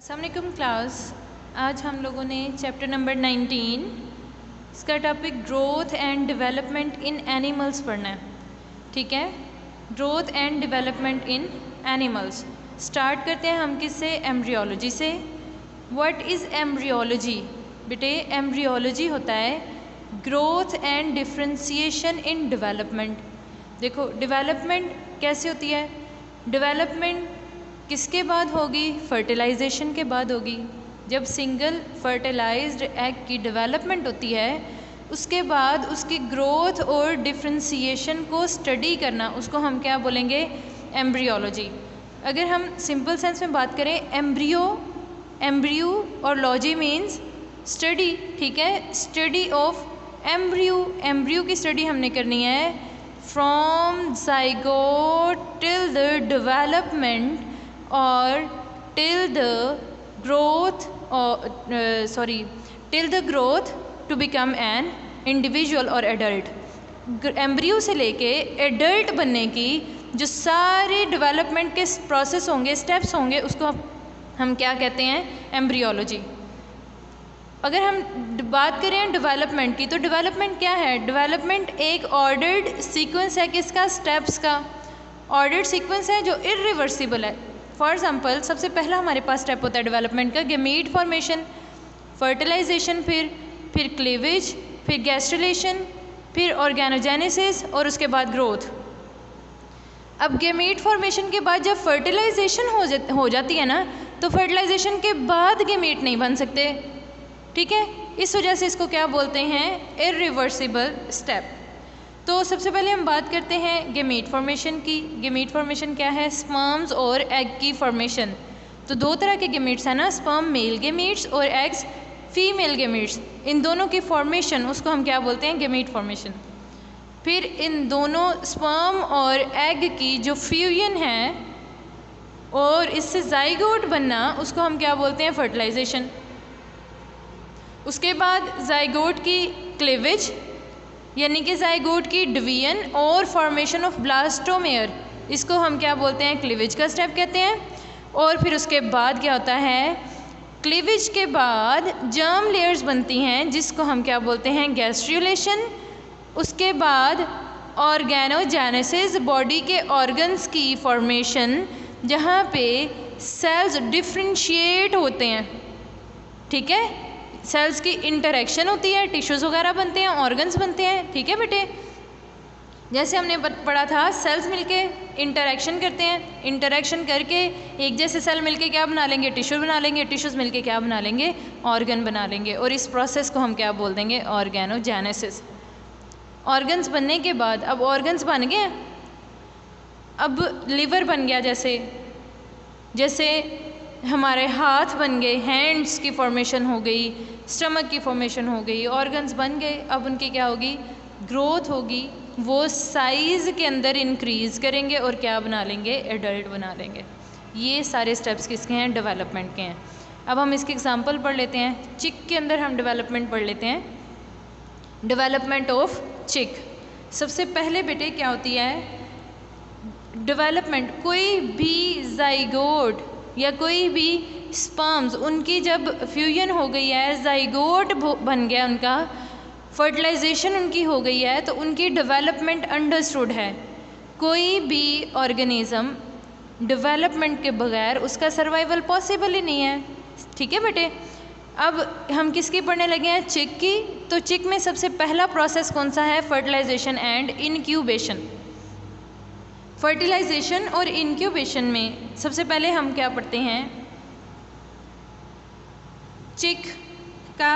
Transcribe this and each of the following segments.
अस्सलामुअलैकुम क्लास। आज हम लोगों ने चैप्टर नंबर 19 इसका topic growth and development in animals पढ़ना है। ठीक है, growth and development in animals. Start करते हैं हम किससे? एम्ब्रियोलॉजी से। What is embryology? बेटे एम्ब्रियोलॉजी होता है growth and differentiation in development. देखो डेवलपमेंट कैसे होती है? डेवलपमेंट किसके बाद होगी? फर्टिलाइजेशन के बाद होगी। जब सिंगल फर्टिलाइज्ड एग की डेवलपमेंट होती है उसके बाद उसकी ग्रोथ और डिफ्रेंशिएशन को स्टडी करना, उसको हम क्या बोलेंगे? एम्ब्रियोलॉजी। अगर हम सिंपल सेंस में बात करें, एम्ब्रियो और लॉजी मीन्स स्टडी। ठीक है, स्टडी ऑफ एम्ब्रियो की स्टडी हमने करनी है from zygote till the development और till the growth to become an individual और adult। एम्ब्रियो से लेके एडल्ट बनने की जो सारे डेवलपमेंट के प्रोसेस होंगे, स्टेप्स होंगे, उसको हम क्या कहते हैं? एम्ब्रियोलॉजी। अगर हम बात करें डेवलपमेंट की, तो डेवलपमेंट क्या है? डेवलपमेंट एक ऑर्डर्ड सीक्वेंस है। किसका? स्टेप्स का ऑर्डर्ड सीक्वेंस है जो इरिवर्सिबल है। फॉर एग्जाम्पल, सबसे पहला हमारे पास स्टेप होता है डेवलपमेंट का गैमीट फॉर्मेशन, फर्टिलाइजेशन, फिर क्लीवेज, फिर गैस्ट्रुलेशन, फिर ऑर्गेनोजेनेसिस और उसके बाद ग्रोथ। अब गैमीट फॉर्मेशन के बाद जब फर्टिलाइजेशन हो जाती है ना, तो फर्टिलाइजेशन के बाद गैमीट नहीं बन सकते। ठीक है, इस वजह से इसको क्या बोलते हैं? Irreversible step. तो सबसे पहले हम बात करते हैं गैमीट फॉर्मेशन की। गैमीट फॉर्मेशन क्या है? स्पर्म्स और एग की फॉर्मेशन। तो दो तरह के गैमीट्स हैं ना, स्पर्म मेल गैमीट्स और एग्स फीमेल गैमीट्स। इन दोनों की फॉर्मेशन, उसको हम क्या बोलते हैं? Gamete formation. फिर इन दोनों स्पर्म और एग की जो फ्यूजन है और इससे ज़ाइगोट बनना, उसको हम क्या बोलते हैं? फर्टिलाइजेशन। उसके बाद ज़ाइगोट की क्लीवेज यानी कि ज़ाइगोट की डिवीजन और फॉर्मेशन ऑफ ब्लास्टोमेयर, इसको हम क्या बोलते हैं? क्लीवेज का स्टेप कहते हैं। और फिर उसके बाद क्या होता है? क्लीवेज के बाद जर्म लेयर्स बनती हैं जिसको हम क्या बोलते हैं? गैस्ट्रुलेशन। उसके बाद ऑर्गेनोजेनेसिस, बॉडी के ऑर्गन्स की फॉर्मेशन जहाँ पे सेल्स डिफ्रेंशिएट होते हैं। ठीक है, सेल्स की इंटरेक्शन होती है, टिश्यूज़ वगैरह बनते हैं, ऑर्गन्स बनते हैं। ठीक है बेटे, जैसे हमने पढ़ा था सेल्स मिलके इंटरेक्शन करते हैं, इंटरेक्शन करके एक जैसे सेल मिलके क्या बना लेंगे? टिश्यू बना लेंगे, टिश्यूज़ मिलके क्या बना लेंगे? ऑर्गन बना लेंगे। और इस प्रोसेस को हम क्या बोल देंगे? ऑर्गेनोजेनेसिस। ऑर्गन्स बनने के बाद, अब ऑर्गन्स बन गए, अब लिवर बन गया, जैसे हमारे हाथ बन गए, हैंड्स की फॉर्मेशन हो गई, स्टमक की फॉर्मेशन हो गई, ऑर्गन्स बन गए। अब उनकी क्या होगी? ग्रोथ होगी। वो साइज़ के अंदर इंक्रीज़ करेंगे और क्या बना लेंगे? एडल्ट बना लेंगे। ये सारे स्टेप्स किसके हैं? डेवलपमेंट के हैं। अब हम इसके एग्जांपल पढ़ लेते हैं। चिक के अंदर हम डेवलपमेंट पढ़ लेते हैं। डेवलपमेंट ऑफ चिक। सबसे पहले बेटे क्या होती है डेवलपमेंट? कोई भी ज़ाइगोट या कोई भी स्पर्म्स, उनकी जब फ्यूजन हो गई है, ज़ाइगोट बन गया, उनका फर्टिलाइजेशन उनकी हो गई है, तो उनकी डेवलपमेंट अंडरस्टूड है। कोई भी ऑर्गेनिज्म डेवलपमेंट के बगैर उसका सर्वाइवल पॉसिबल ही नहीं है। ठीक है बेटे, अब हम किसकी पढ़ने लगे हैं? चिक की। तो चिक में सबसे पहला प्रोसेस कौन सा है? Fertilisation and incubation. फर्टिलाइजेशन और इनक्यूबेशन में सबसे पहले हम क्या पढ़ते हैं? चिक का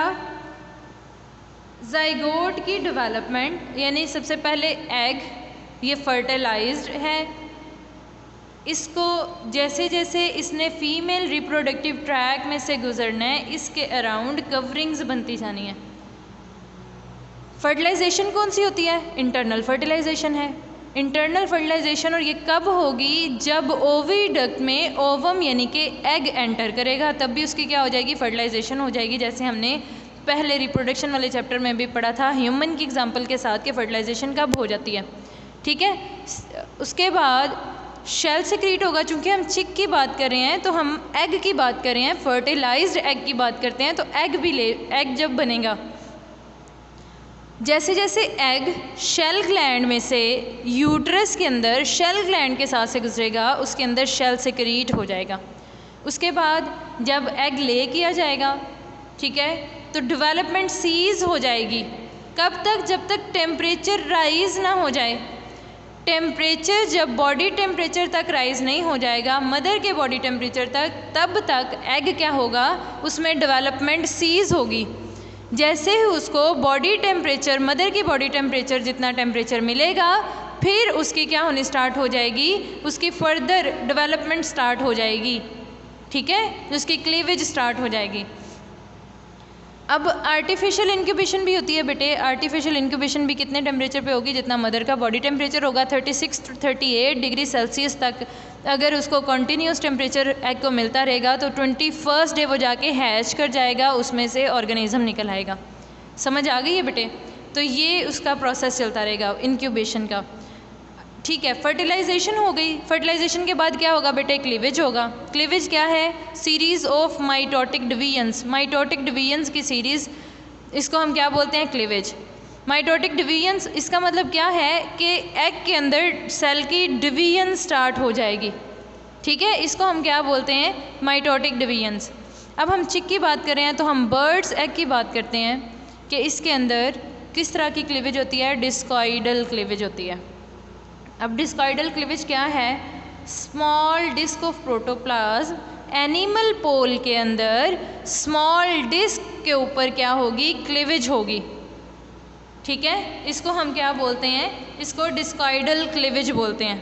ज़ाइगोट की डेवलपमेंट, यानी सबसे पहले एग ये फर्टिलाइज्ड है, इसको जैसे जैसे इसने फीमेल रिप्रोडक्टिव ट्रैक में से गुजरना है, इसके अराउंड कवरिंग्स बनती जानी है। फर्टिलाइजेशन कौन सी होती है? इंटरनल फर्टिलाइजेशन है। इंटरनल फर्टिलाइजेशन, और ये कब होगी? जब ओविडक्ट में ओवम यानी कि एग एंटर करेगा, तब भी उसकी क्या हो जाएगी? फर्टिलाइजेशन हो जाएगी। जैसे हमने पहले रिप्रोडक्शन वाले चैप्टर में भी पढ़ा था ह्यूमन की एग्जांपल के साथ कि फर्टिलाइजेशन कब हो जाती है। ठीक है, उसके बाद शेल सिक्रीट होगा। चूँकि हम चिक की बात कर रहे हैं तो हम एग की बात कर रहे हैं, फर्टिलाइज्ड एग की बात करते हैं, तो एग जब बनेगा, जैसे जैसे एग शेल ग्लैंड में से यूट्रस के अंदर शेल ग्लैंड के साथ से गुजरेगा, उसके अंदर शेल सिक्रीट हो जाएगा। उसके बाद जब एग ले किया जाएगा, ठीक है, तो डेवलपमेंट सीज हो जाएगी। कब तक? जब तक टेम्परेचर राइज ना हो जाए। टेम्परेचर जब बॉडी टेम्परेचर तक राइज नहीं हो जाएगा, मदर के बॉडी टेम्परेचर तक, तब तक एग क्या होगा, उसमें डेवलपमेंट सीज होगी। जैसे ही उसको बॉडी टेम्परेचर, मदर की बॉडी टेम्परेचर जितना टेम्परेचर मिलेगा, फिर उसकी क्या होनी स्टार्ट हो जाएगी, उसकी फर्दर डेवलपमेंट स्टार्ट हो जाएगी, ठीक है, उसकी क्लीवेज स्टार्ट हो जाएगी। अब आर्टिफिशियल इंक्यूबेशन भी होती है बेटे। आर्टिफिशियल इंक्यूबेशन भी कितने टेम्परेचर पे होगी? जितना मदर का बॉडी टेम्परेचर होगा 36 to 38 डिग्री सेल्सियस तक। अगर उसको कंटिन्यूस टेम्परेचर एग को मिलता रहेगा तो 21st डे वो जाके हैच कर जाएगा, उसमें से ऑर्गेनिज्म निकल आएगा। समझ आ गई है बेटे? तो ये उसका प्रोसेस चलता रहेगा इंक्यूबेशन का, ठीक है। फर्टिलाइजेशन हो गई। फर्टिलाइजेशन के बाद क्या होगा बेटे? क्लीवेज होगा। क्लीवेज क्या है? Series of mitotic divisions. Mitotic divisions की सीरीज़, इसको हम क्या बोलते हैं? क्लीवेज। माइटोटिक डिवीजन्स, इसका मतलब क्या है कि एग के अंदर सेल की डिवीजन स्टार्ट हो जाएगी, ठीक है, इसको हम क्या बोलते हैं? Mitotic divisions. अब हम चिक की बात कर रहे हैं तो हम बर्ड्स एग की बात करते हैं कि इसके अंदर किस तरह की क्लीवेज होती है? डिस्कॉइडल क्लीवेज होती है। अब डिस्कॉइडल क्लीवेज क्या है? Small disc of protoplasm animal pole के अंदर स्मॉल डिस्क के ऊपर क्या होगी? क्लीवेज होगी, ठीक है। इसको हम क्या बोलते हैं? इसको डिस्कॉइडल क्लीवेज बोलते हैं।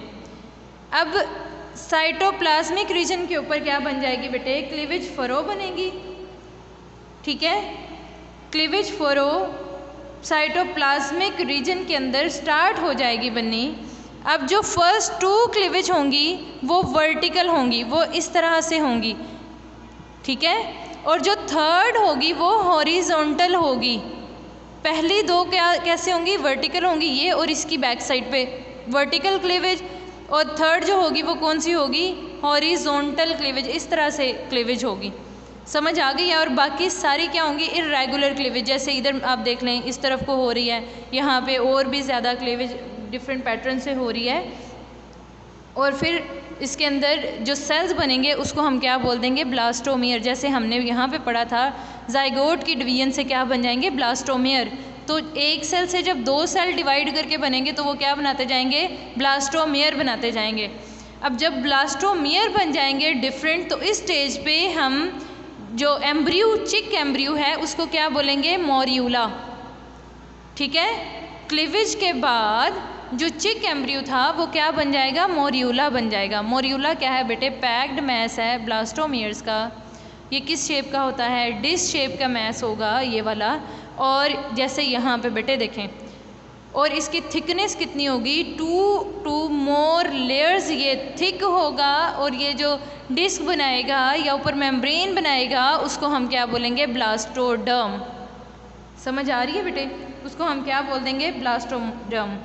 अब साइटोप्लाज्मिक रीजन के ऊपर क्या बन जाएगी बेटे? क्लीवेज फरो बनेगी, ठीक है। क्लीवेज फरो साइटोप्लाज्मिक रीजन के अंदर स्टार्ट हो जाएगी बननी। अब जो फर्स्ट 2 क्लीवेज होंगी वो वर्टिकल होंगी, वो इस तरह से होंगी, ठीक है, और जो थर्ड होगी वो हॉरिजॉन्टल होगी। पहली 2 क्या कैसे होंगी? वर्टिकल होंगी, ये और इसकी बैक साइड पे वर्टिकल क्लीवेज, और थर्ड जो होगी वो कौन सी होगी? हॉरिजॉन्टल क्लीवेज, इस तरह से क्लीवेज होगी। समझ आ गई है? और बाकी सारी क्या होंगी? Irregular cleavage. जैसे इधर आप देख लें, इस तरफ को हो रही है, यहाँ पे और भी ज़्यादा क्लीवेज डिफरेंट पैटर्न से हो रही है। और फिर इसके अंदर जो सेल्स बनेंगे उसको हम क्या बोल देंगे? ब्लास्टोमियर। जैसे हमने यहाँ पे पढ़ा था, जाइगोट की डिवीजन से क्या बन जाएंगे? ब्लास्टोमियर। तो एक सेल से जब 2 सेल डिवाइड करके बनेंगे तो वो क्या बनाते जाएंगे? ब्लास्टोमियर बनाते जाएंगे। अब जब ब्लास्टोमियर बन जाएंगे डिफरेंट, तो इस स्टेज पे हम जो एम्ब्रियो, चिक एम्ब्रियो है, उसको क्या बोलेंगे? मॉर्यूला, ठीक है। क्लीवेज के बाद जो चिक एम्ब्रियो था वो क्या बन जाएगा? मॉर्यूला बन जाएगा। मॉर्यूला क्या है बेटे? पैक्ड मैस है ब्लास्टोमियर्स का। ये किस शेप का होता है? डिश शेप का मैस होगा ये वाला। और जैसे यहाँ पे बेटे देखें, और इसकी थिकनेस कितनी होगी? 2 more लेयर्स ये थिक होगा। और ये जो डिस्क बनाएगा या ऊपर मेम्ब्रेन बनाएगा उसको हम क्या बोलेंगे? ब्लास्टोडर्म। समझ आ रही है बेटे? उसको हम क्या बोल देंगे? ब्लास्टोडर्म।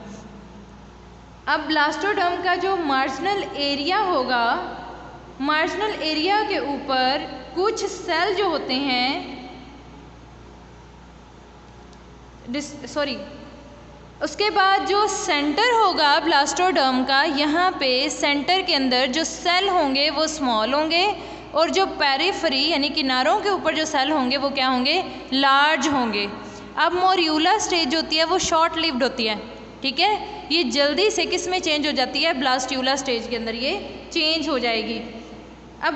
अब ब्लास्टोडर्म का जो मार्जिनल एरिया होगा, मार्जिनल एरिया के ऊपर कुछ सेल जो होते हैं, उसके बाद जो सेंटर होगा ब्लास्टोडर्म का, यहाँ पे सेंटर के अंदर जो सेल होंगे वो स्मॉल होंगे, और जो पेरिफेरी यानी किनारों के ऊपर जो सेल होंगे वो क्या होंगे? लार्ज होंगे। अब मॉर्यूला स्टेज होती है वो शॉर्ट लिव्ड होती है, ठीक है। ये जल्दी से किस में चेंज हो जाती है? ब्लास्ट्यूला स्टेज के अंदर ये चेंज हो जाएगी। अब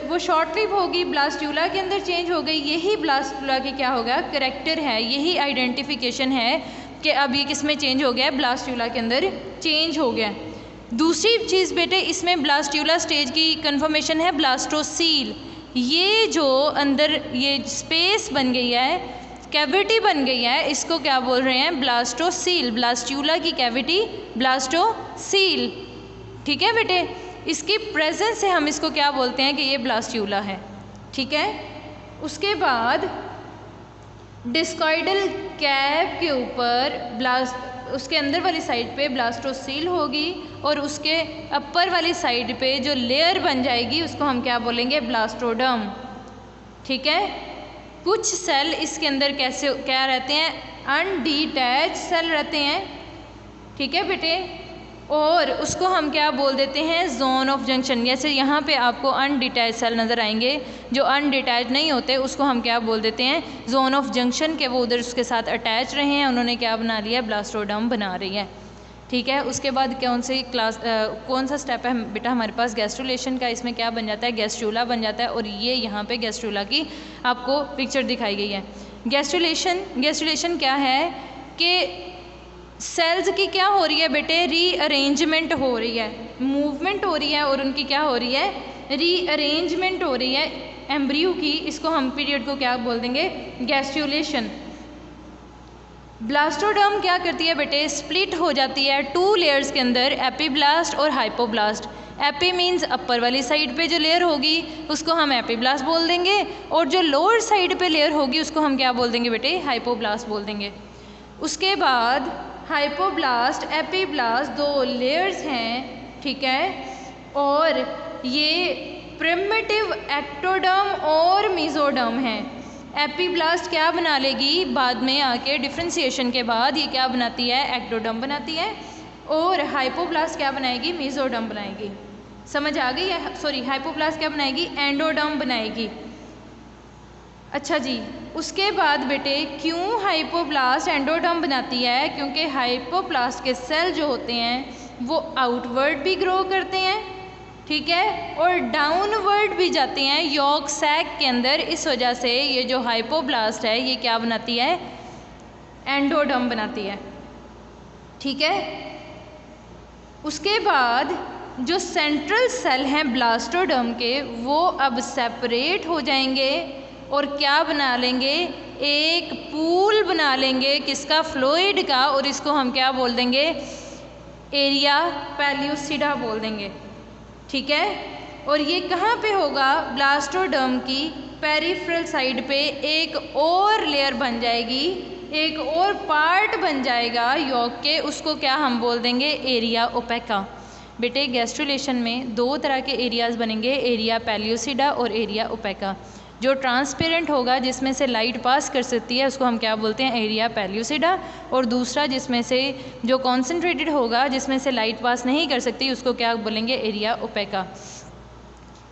वो शॉर्ट लिव होगी, ब्लास्ट्यूला के अंदर चेंज हो गई। यही ब्लास्ट्यूला की क्या होगा? करैक्टर है, यही आइडेंटिफिकेशन है कि अब ये किस में चेंज हो गया? ब्लास्ट्यूला के अंदर चेंज हो गया। दूसरी चीज़ बेटे, इसमें ब्लास्ट्यूला स्टेज की कन्फर्मेशन है ब्लास्टोसील। ये जो अंदर ये स्पेस बन गई है, कैविटी बन गई है, इसको क्या बोल रहे हैं? ब्लास्टोसील। ब्लास्ट्यूला की कैविटी ब्लास्टोसील, ठीक है बेटे। इसकी प्रेजेंस से हम इसको क्या बोलते हैं? कि ये ब्लास्ट्यूला है, ठीक है। उसके बाद डिस्कॉइडल कैप के ऊपर उसके अंदर वाली साइड पे ब्लास्टोसील होगी और उसके अपर वाली साइड पे जो लेयर बन जाएगी उसको हम क्या बोलेंगे, ब्लास्टोडर्म। ठीक है। कुछ सेल इसके अंदर कैसे क्या रहते हैं, अनडिटैच सेल रहते हैं। ठीक है बेटे, और उसको हम क्या बोल देते हैं, जोन ऑफ जंक्शन। जैसे यहाँ पे आपको अनडिटैच सेल नज़र आएंगे, जो अनडिटैच नहीं होते उसको हम क्या बोल देते हैं, जोन ऑफ जंक्शन के। वो उधर उसके साथ अटैच रहे हैं, उन्होंने क्या बना लिया, ब्लास्टोडर्म बना रही है। ठीक है। उसके बाद कौन सा स्टेप है बेटा हमारे पास, गैस्ट्रुलेशन का। इसमें क्या बन जाता है, गैस्ट्रूला बन जाता है। और ये यहाँ पे गैस्ट्रूला की आपको पिक्चर दिखाई गई है। गैस्ट्रुलेशन क्या है कि सेल्स की क्या हो रही है बेटे, रीअरेंजमेंट हो रही है, मूवमेंट हो रही है और उनकी क्या हो रही है, रीअरेंजमेंट हो रही है एम्ब्रियो की। इसको हम पीरियड को क्या बोल देंगे, गैस्ट्रुलेशन। ब्लास्टोडर्म क्या करती है बेटे, स्प्लिट हो जाती है 2 लेयर्स के अंदर, एपीब्लास्ट और हाइपोब्लास्ट। एपी मीन्स अपर वाली साइड पे जो लेयर होगी उसको हम एपीब्लास्ट बोल देंगे, और जो लोअर साइड पे लेयर होगी उसको हम क्या बोल देंगे बेटे, हाइपोब्लास्ट बोल देंगे। उसके बाद हाइपोब्लास्ट, एपीब्लास्ट 2 लेयर्स हैं। ठीक है। और ये प्रिमिटिव एक्टोडर्म और मेसोडर्म है। एपीब्लास्ट क्या बना लेगी, बाद में आके डिफ्रेंसिएशन के बाद ये क्या बनाती है, एक्टोडर्म बनाती है, और हाइपोब्लास्ट क्या बनाएगी, मेसोडर्म बनाएगी। समझ आ गई है, सॉरी हाइपोब्लास्ट क्या बनाएगी, एंडोडर्म बनाएगी। अच्छा जी, उसके बाद बेटे क्यों हाइपोब्लास्ट एंडोडर्म बनाती है, क्योंकि हाइपोब्लास्ट के सेल जो होते हैं वो आउटवर्ड भी ग्रो करते हैं। ठीक है। और डाउनवर्ड भी जाते हैं यॉर्क सैक के अंदर। इस वजह से ये जो हाइपोब्लास्ट है ये क्या बनाती है, एंडोडर्म बनाती है। ठीक है। उसके बाद जो सेंट्रल सेल हैं ब्लास्टोडर्म के, वो अब सेपरेट हो जाएंगे और क्या बना लेंगे, एक पूल बना लेंगे, किसका, फ्लूइड का, और इसको हम क्या बोल देंगे, एरिया पेल्यूसिडा बोल देंगे। ठीक है। और ये कहाँ पे होगा, ब्लास्टोडर्म की पेरिफेरल साइड पे एक और लेयर बन जाएगी, एक और पार्ट बन जाएगा यॉर्क के, उसको क्या हम बोल देंगे, एरिया ओपेका। बेटे गैस्ट्रुलेशन में 2 तरह के एरियाज बनेंगे, एरिया पेल्यूसिडा और एरिया ओपेका। जो ट्रांसपेरेंट होगा, जिसमें से लाइट पास कर सकती है, उसको हम क्या बोलते हैं, एरिया पेल्यूसिडा। और दूसरा जिसमें से जो कॉन्सेंट्रेटेड होगा, जिसमें से लाइट पास नहीं कर सकती, उसको क्या बोलेंगे, एरिया ओपेका।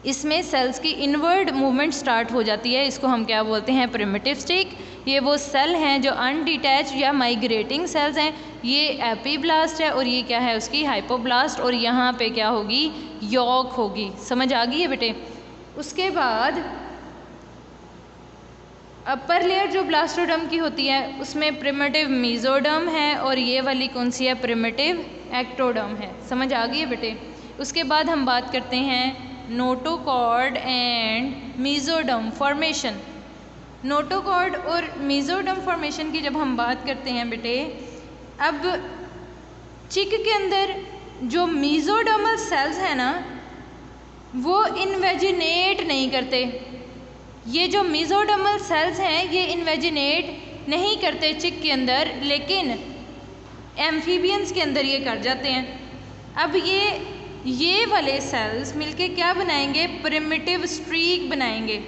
इसमें सेल्स की इनवर्ड मूवमेंट स्टार्ट हो जाती है, इसको हम क्या बोलते हैं, प्रिमिटिव स्टिक। ये वो सेल हैं जो अनडिटैच या माइग्रेटिंग सेल्स हैं। ये एपीब्लास्ट है और ये क्या है उसकी, हाइपोब्लास्ट। और यहाँ पे क्या होगी, यॉर्क होगी। समझ आ गई है बेटे। उसके बाद अपर लेयर जो ब्लास्टोडर्म की होती है उसमें प्रिमिटिव मेसोडर्म है, और ये वाली कौन सी है, प्रिमिटिव एक्टोडर्म है। समझ आ गई है बेटे। उसके बाद हम बात करते हैं notochord and mesoderm formation. Notochord और मेसोडर्म फॉर्मेशन की जब हम बात करते हैं बेटे, अब चिक के अंदर जो मेसोडर्मल सेल्स हैं ना, वो इन्वेजिनेट नहीं करते। ये जो मेसोडर्मल सेल्स हैं ये इन्वेजिनेट नहीं करते चिक के अंदर, लेकिन एम्फीबियंस के अंदर ये कर जाते हैं। अब ये वाले सेल्स मिलके क्या बनाएंगे, प्रिमिटिव स्ट्रीक बनाएंगे।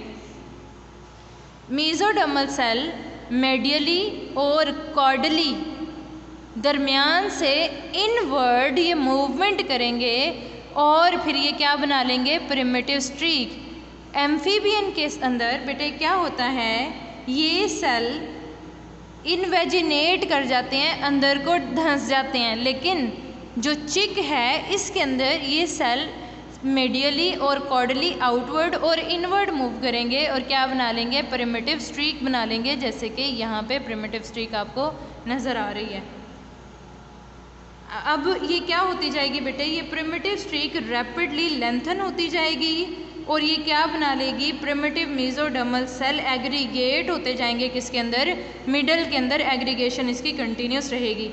मेसोडर्मल सेल मेडियली और कॉर्डली दरमियान से इनवर्ड ये मूवमेंट करेंगे और फिर ये क्या बना लेंगे, प्रिमिटिव स्ट्रीक। एम्फीबियन के अंदर बेटे क्या होता है, ये सेल इन्वेजिनेट कर जाते हैं, अंदर को धंस जाते हैं, लेकिन जो चिक है इसके अंदर ये सेल मेडियली और कॉर्डली आउटवर्ड और इनवर्ड मूव करेंगे और क्या बना लेंगे, प्रिमिटिव स्ट्रीक बना लेंगे, जैसे कि यहाँ पे प्रिमिटिव स्ट्रीक आपको नज़र आ रही है। अब ये क्या होती जाएगी बेटे, ये प्रिमिटिव स्ट्रीक रैपिडली लेंथन होती जाएगी और ये क्या बना लेगी, प्रिमिटिव मेसोडर्मल सेल एग्रीगेट होते जाएंगे किसके अंदर, मिडल के अंदर एग्रीगेशन इसकी कंटिन्यूस रहेगी।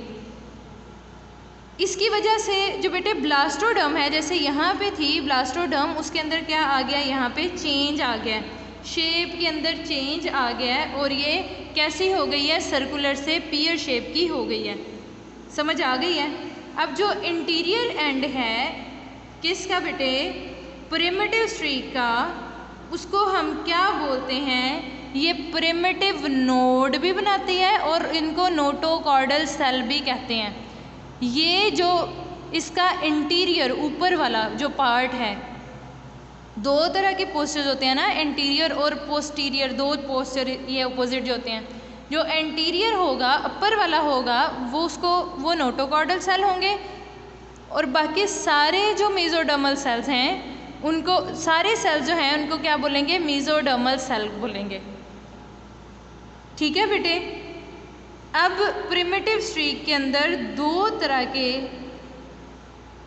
इसकी वजह से जो बेटे ब्लास्टोडर्म है, जैसे यहाँ पे थी ब्लास्टोडर्म, उसके अंदर क्या आ गया, यहाँ पे चेंज आ गया, शेप के अंदर चेंज आ गया है और ये कैसी हो गई है, सर्कुलर से पीयर शेप की हो गई है। समझ आ गई है। अब जो इंटीरियर एंड है किसका बेटे, प्रिमिटिव स्ट्रीक का, उसको हम क्या बोलते हैं, ये प्रिमिटिव नोड भी बनाती है और इनको नोटोकॉर्डल सेल भी कहते हैं। ये जो इसका इंटीरियर ऊपर वाला जो पार्ट है, दो तरह के पोस्चर्स होते हैं ना, इंटीरियर और पोस्टीरियर, दो पोस्चर ये अपोजिट जो होते हैं। जो एंटीरियर होगा, अपर वाला होगा, वो नोटोकॉर्डल सेल होंगे, और बाकी सारे जो मेसोडर्मल सेल्स हैं उनको, सारे सेल्स जो हैं उनको क्या बोलेंगे, मेसोडर्मल सेल बोलेंगे। ठीक है बेटे। अब प्रिमिटिव स्ट्रीक के अंदर दो तरह के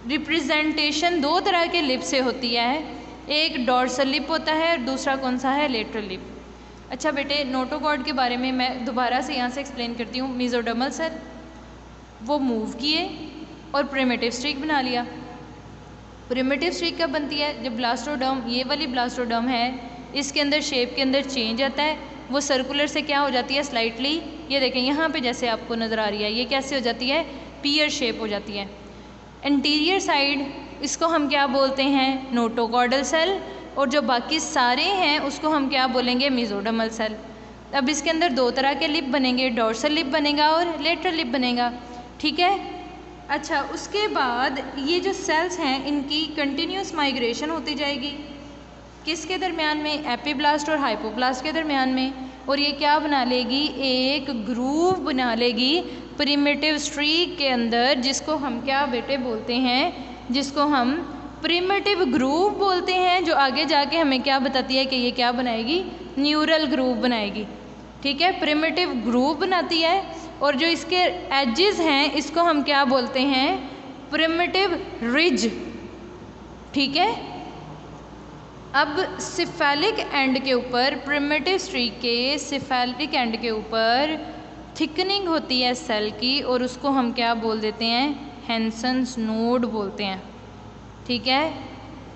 रिप्रेजेंटेशन, दो तरह के लिप से होती है, एक डॉर्सल लिप होता है और दूसरा कौन सा है, लेटरल लिप। अच्छा बेटे, नोटोकॉर्ड के बारे में मैं दोबारा से यहाँ से एक्सप्लेन करती हूँ। मेसोडर्मल सेल वो मूव किए और प्रिमिटिव स्ट्रीक बना लिया। प्रिमिटिव स्ट्रीक कब बनती है, जब ब्लास्टोडर्म, ये वाली ब्लास्टोडर्म है, इसके अंदर शेप के अंदर चेंज आता है, वो सर्कुलर से क्या हो जाती है, स्लाइटली, ये देखें यहाँ पे जैसे आपको नज़र आ रही है, ये कैसे हो जाती है, पीयर शेप हो जाती है। इंटीरियर साइड इसको हम क्या बोलते हैं, नोटोकॉर्डल सेल, और जो बाकी सारे हैं उसको हम क्या बोलेंगे, मेसोडर्मल सेल। अब इसके अंदर दो तरह के लिप बनेंगे, डॉर्सल लिप बनेगा और लेटरल लिप बनेगा। ठीक है। अच्छा, उसके बाद ये जो सेल्स हैं इनकी कंटिन्यूस माइग्रेशन होती जाएगी, किसके दरमियान में, एपीब्लास्ट और हाइपोब्लास्ट के दरमियान में, और ये क्या बना लेगी, एक ग्रूव बना लेगी प्रिमिटिव स्ट्रीक के अंदर, जिसको हम क्या बेटे बोलते हैं, जिसको हम प्रिमिटिव ग्रूव बोलते हैं, जो आगे जाके हमें क्या बताती है कि ये क्या बनाएगी, न्यूरल ग्रूव बनाएगी। ठीक है, प्रिमिटिव ग्रूव बनाती है, और जो इसके एजेस हैं इसको हम क्या बोलते हैं, प्रिमिटिव रिज। ठीक है। अब सिफेलिक एंड के ऊपर, प्रिमिटिव स्ट्रीक के सिफेलिक एंड के ऊपर थिकनिंग होती है सेल की, और उसको हम क्या बोल देते हैं, हैंसन्स नोड बोलते हैं। ठीक है।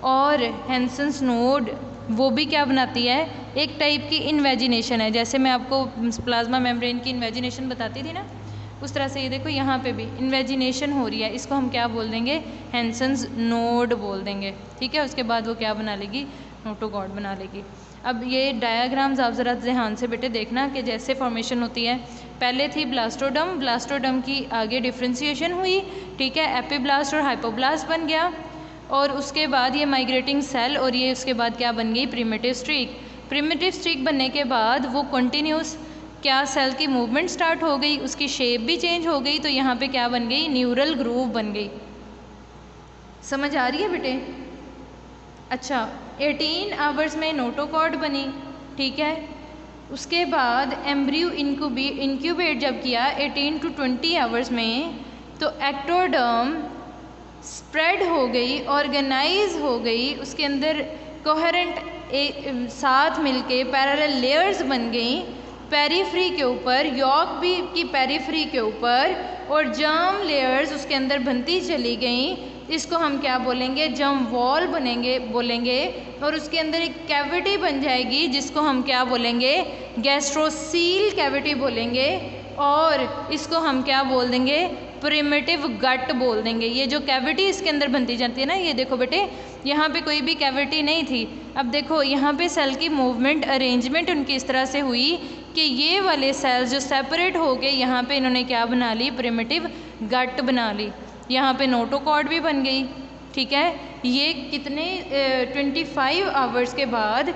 और हैंसन्स नोड वो भी क्या बनाती है, एक टाइप की इन्वेजिनेशन है, जैसे मैं आपको प्लाज्मा मेम्ब्रेन की इन्वेजिनेशन बताती थी ना, उस तरह से ये देखो यहाँ पे भी इन्वेजिनेशन हो रही है, इसको हम क्या बोल देंगे, हैंसन्स नोड बोल देंगे। ठीक है। उसके बाद वो क्या बना लेगी, नोटोकॉर्ड बना लेगी। अब ये डायाग्राम्स आप ज़रा ध्यान से बेटे देखना कि जैसे फॉर्मेशन होती है, पहले थी ब्लास्टोडर्म, ब्लास्टोडर्म की आगे डिफ्रेंसिएशन हुई, ठीक है, एपीब्लास्ट और हाइपोब्लास्ट बन गया, और उसके बाद ये माइग्रेटिंग सेल, और ये उसके बाद क्या बन गई, प्रिमिटिव स्ट्रीक। प्रिमिटिव स्ट्रीक बनने के बाद वो कंटिन्यूस क्या सेल की मूवमेंट स्टार्ट हो गई, उसकी शेप भी चेंज हो गई, तो यहाँ पे क्या बन गई, न्यूरल ग्रूव बन गई। समझ आ रही है बेटे। अच्छा, 18 आवर्स में नोटोकॉर्ड बनी। ठीक है। उसके बाद एम्ब्रियो इंक्यूबेट जब किया 18 to 20 आवर्स में, तो एक्टोडर्म स्प्रेड हो गई, ऑर्गेनाइज हो गई, उसके अंदर कोहेरेंट साथ मिलके पैरेलल लेयर्स बन गई, पेरीफ्री के ऊपर, यॉक भी की पेरीफ्री के ऊपर, और जर्म लेयर्स उसके अंदर बनती चली गई। इसको हम क्या बोलेंगे, जर्म वॉल बोलेंगे, और उसके अंदर एक कैविटी बन जाएगी जिसको हम क्या बोलेंगे, गैस्ट्रोसील कैविटी बोलेंगे, और इसको हम क्या बोल देंगे, प्रिमिटिव गट बोल देंगे। ये जो कैविटी इसके अंदर बनती जाती है ना, ये देखो बेटे, यहाँ पे कोई भी कैविटी नहीं थी। अब देखो यहाँ पे सेल की मूवमेंट, अरेंजमेंट उनकी इस तरह से हुई कि ये वाले सेल्स जो सेपरेट हो गए, यहाँ पे इन्होंने क्या बना ली, प्रिमिटिव गट बना ली। यहाँ पे नोटोकॉर्ड भी बन गई। ठीक है। ये कितने 25 आवर्स के बाद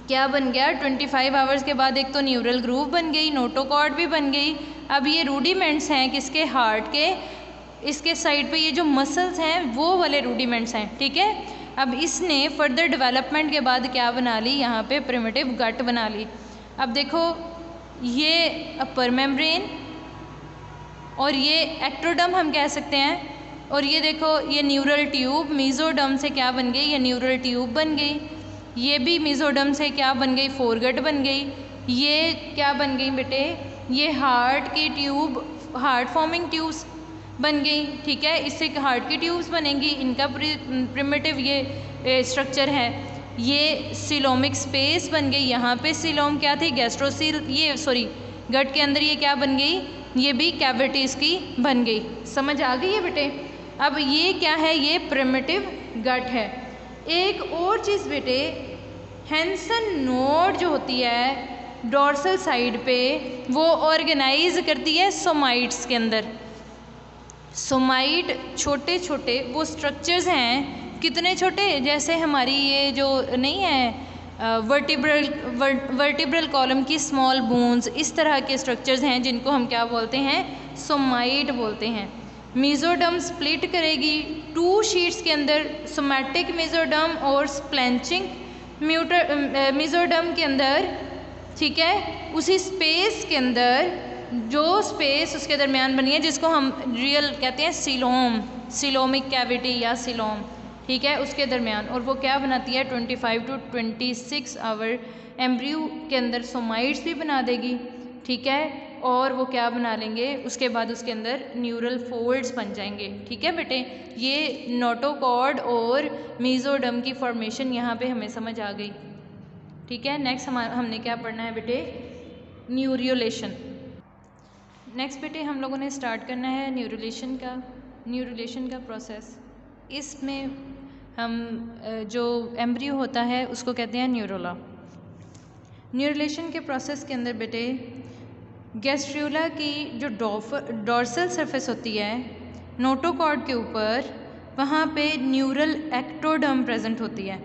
क्या बन गया, 25 आवर्स के बाद एक तो न्यूरल ग्रूव बन गई, नोटोकॉर्ड भी बन गई। अब ये रूडिमेंट्स हैं किसके, हार्ट के, इसके साइड पे ये जो मसल्स हैं वो वाले रूडिमेंट्स हैं। ठीक है। अब इसने फर्दर डेवलपमेंट के बाद क्या बना ली, यहाँ पे प्रिमिटिव गट बना ली। अब देखो ये अपर मेम्ब्रेन, और ये एक्टोडर्म हम कह सकते हैं, और ये देखो ये न्यूरल ट्यूब, मेसोडर्म से क्या बन गई, ये न्यूरल ट्यूब बन गई। ये भी मेसोडर्म से क्या बन गई, फोरगट बन गई। ये क्या बन गई बेटे, ये हार्ट की ट्यूब, हार्ट फॉर्मिंग ट्यूब्स बन गई। ठीक है। इससे हार्ट की ट्यूब्स बनेंगी, इनका प्रिमिटिव ये स्ट्रक्चर है। ये सिलोमिक स्पेस बन गई, यहाँ पे सिलोम क्या थी, गैस्ट्रोसील, ये सॉरी गट के अंदर ये क्या बन गई, ये भी कैविटी इसकी बन गई। समझ आ गई है बेटे? अब ये क्या है, ये प्रिमिटिव गट है। एक और चीज़ बेटे, हैंसन नोड जो होती है डोर्सल साइड पे, वो ऑर्गेनाइज करती है सोमाइट्स के अंदर। सोमाइट छोटे छोटे वो स्ट्रक्चर्स हैं, कितने छोटे, जैसे हमारी ये जो नहीं है वर्टिब्रल कॉलम की स्मॉल बोन्स, इस तरह के स्ट्रक्चर्स हैं जिनको हम क्या बोलते हैं, सोमाइट बोलते हैं। मेसोडर्म स्प्लिट करेगी 2 शीट्स के अंदर, सोमैटिक मेसोडर्म और स्प्लैंचिंग मेसोडर्म के अंदर, ठीक है। उसी स्पेस के अंदर जो स्पेस उसके दरमियान बनी है जिसको हम रियल कहते हैं सीलोम, सीलोमिक कैविटी या सीलोम, ठीक है, उसके दरमियान। और वो क्या बनाती है, 25 to 26 आवर एम्ब्रियो के अंदर सोमाइट्स भी बना देगी, ठीक है। और वो क्या बना लेंगे, उसके बाद उसके अंदर न्यूरल फोल्ड्स बन जाएंगे, ठीक है बेटे। ये नोटोकॉर्ड और मेसोडर्म की फॉर्मेशन यहाँ पे हमें समझ आ गई, ठीक है। नेक्स्ट हमने क्या पढ़ना है बेटे, न्यूरियोलेशन। नेक्स्ट बेटे हम लोगों ने स्टार्ट करना है न्यूरियोलेशन का प्रोसेस। इसमें हम जो एम्ब्रियो होता है उसको कहते हैं न्यूरोला। न्यूरियोलेशन के प्रोसेस के अंदर बेटे गैस्ट्रूला की जो डोर्सल सरफेस होती है नोटोकॉर्ड के ऊपर, वहाँ पे न्यूरल एक्टोडर्म प्रेजेंट होती है।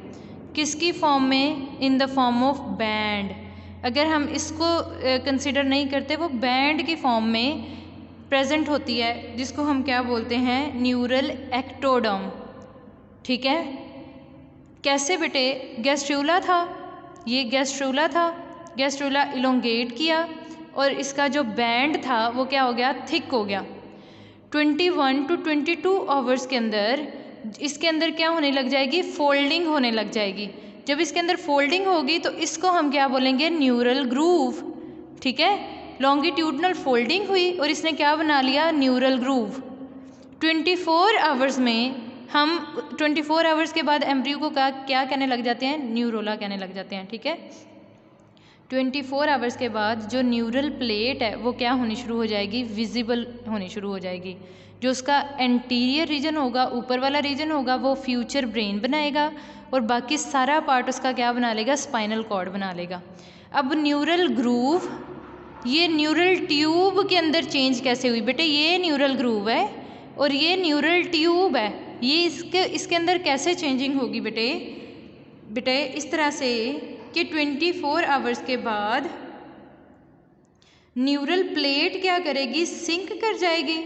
किसकी फॉर्म में, in the form of band. अगर हम इसको कंसिडर नहीं करते, वो बैंड की फॉर्म में प्रेजेंट होती है, जिसको हम क्या बोलते हैं, न्यूरल एक्टोडर्म, ठीक है। कैसे बेटे, गैस्ट्रूला था, ये गैस्ट्रूला था, गैस्ट्रूला इलोंगेट किया और इसका जो बैंड था वो क्या हो गया, थिक हो गया। 21 to 22 आवर्स के अंदर इसके अंदर क्या होने लग जाएगी, फोल्डिंग होने लग जाएगी। जब इसके अंदर फोल्डिंग होगी तो इसको हम क्या बोलेंगे, न्यूरल ग्रूव, ठीक है। लॉन्गिट्यूडनल फोल्डिंग हुई और इसने क्या बना लिया, न्यूरल ग्रूव। 24 आवर्स में हम 24 आवर्स के बाद एम्ब्रियो को क्या कहने लग जाते हैं, न्यूरोला कहने लग जाते हैं, ठीक है। 24 आवर्स के बाद जो न्यूरल प्लेट है वो क्या होनी शुरू हो जाएगी, विजिबल होनी शुरू हो जाएगी। जो उसका एंटीरियर रीजन होगा, ऊपर वाला रीजन होगा, वो फ्यूचर ब्रेन बनाएगा और बाकी सारा पार्ट उसका क्या बना लेगा, स्पाइनल कॉर्ड बना लेगा। अब न्यूरल ग्रूव, ये न्यूरल ट्यूब के अंदर चेंज कैसे हुई बेटे, ये न्यूरल ग्रूव है और ये न्यूरल ट्यूब है, ये इसके अंदर कैसे चेंजिंग होगी बेटे इस तरह से कि 24 आवर्स के बाद न्यूरल प्लेट क्या करेगी, सिंक कर जाएगी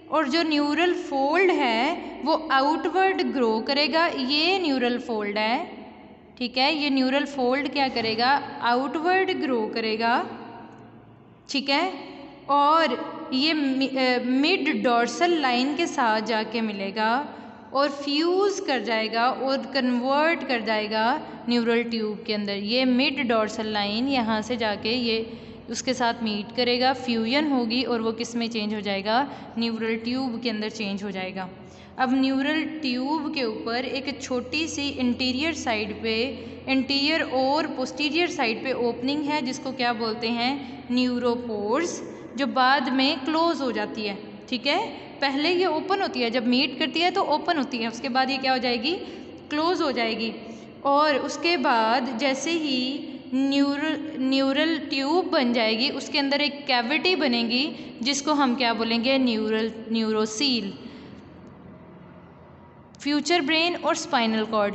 और जो न्यूरल फोल्ड है वो आउटवर्ड ग्रो करेगा। ये न्यूरल फोल्ड है, ठीक है, ये न्यूरल फोल्ड क्या करेगा, आउटवर्ड ग्रो करेगा, ठीक है। और ये मिड डोर्सल लाइन के साथ जाके मिलेगा और फ्यूज़ कर जाएगा और कन्वर्ट कर जाएगा न्यूरल ट्यूब के अंदर। ये मिड डोर्सल लाइन यहाँ से जाके ये उसके साथ मीट करेगा, फ्यूजन होगी और वो किस में चेंज हो जाएगा, न्यूरल ट्यूब के अंदर चेंज हो जाएगा। अब न्यूरल ट्यूब के ऊपर एक छोटी सी इंटीरियर साइड पे, इंटीरियर और पोस्टीरियर साइड पे ओपनिंग है जिसको क्या बोलते हैं, न्यूरोपोर्स, जो बाद में क्लोज हो जाती है, ठीक है। पहले ये ओपन होती है, जब मीट करती है तो ओपन होती है, उसके बाद ये क्या हो जाएगी, क्लोज हो जाएगी। और उसके बाद जैसे ही न्यूरल ट्यूब बन जाएगी, उसके अंदर एक कैविटी बनेगी जिसको हम क्या बोलेंगे, न्यूरोसील। फ्यूचर ब्रेन और स्पाइनल कॉर्ड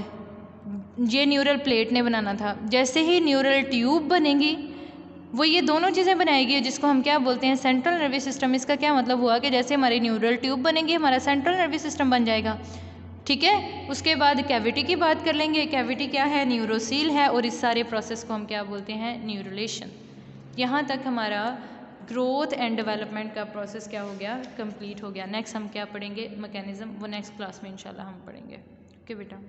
ये न्यूरल प्लेट ने बनाना था। जैसे ही न्यूरल ट्यूब बनेगी वो ये दोनों चीज़ें बनाएगी जिसको हम क्या बोलते हैं, सेंट्रल नर्वस सिस्टम। इसका क्या मतलब हुआ कि जैसे हमारी न्यूरल ट्यूब बनेगी हमारा सेंट्रल नर्वस सिस्टम बन जाएगा, ठीक है। उसके बाद कैविटी की बात कर लेंगे, कैविटी क्या है, न्यूरोसील है और इस सारे प्रोसेस को हम क्या बोलते हैं, न्यूरोलेशन। यहाँ तक हमारा ग्रोथ एंड डेवलपमेंट का प्रोसेस क्या हो गया, कंप्लीट हो गया। नेक्स्ट हम क्या पढ़ेंगे, मैकेनिज्म, वो नेक्स्ट क्लास में इंशाल्लाह हम पढ़ेंगे। ओके बेटा।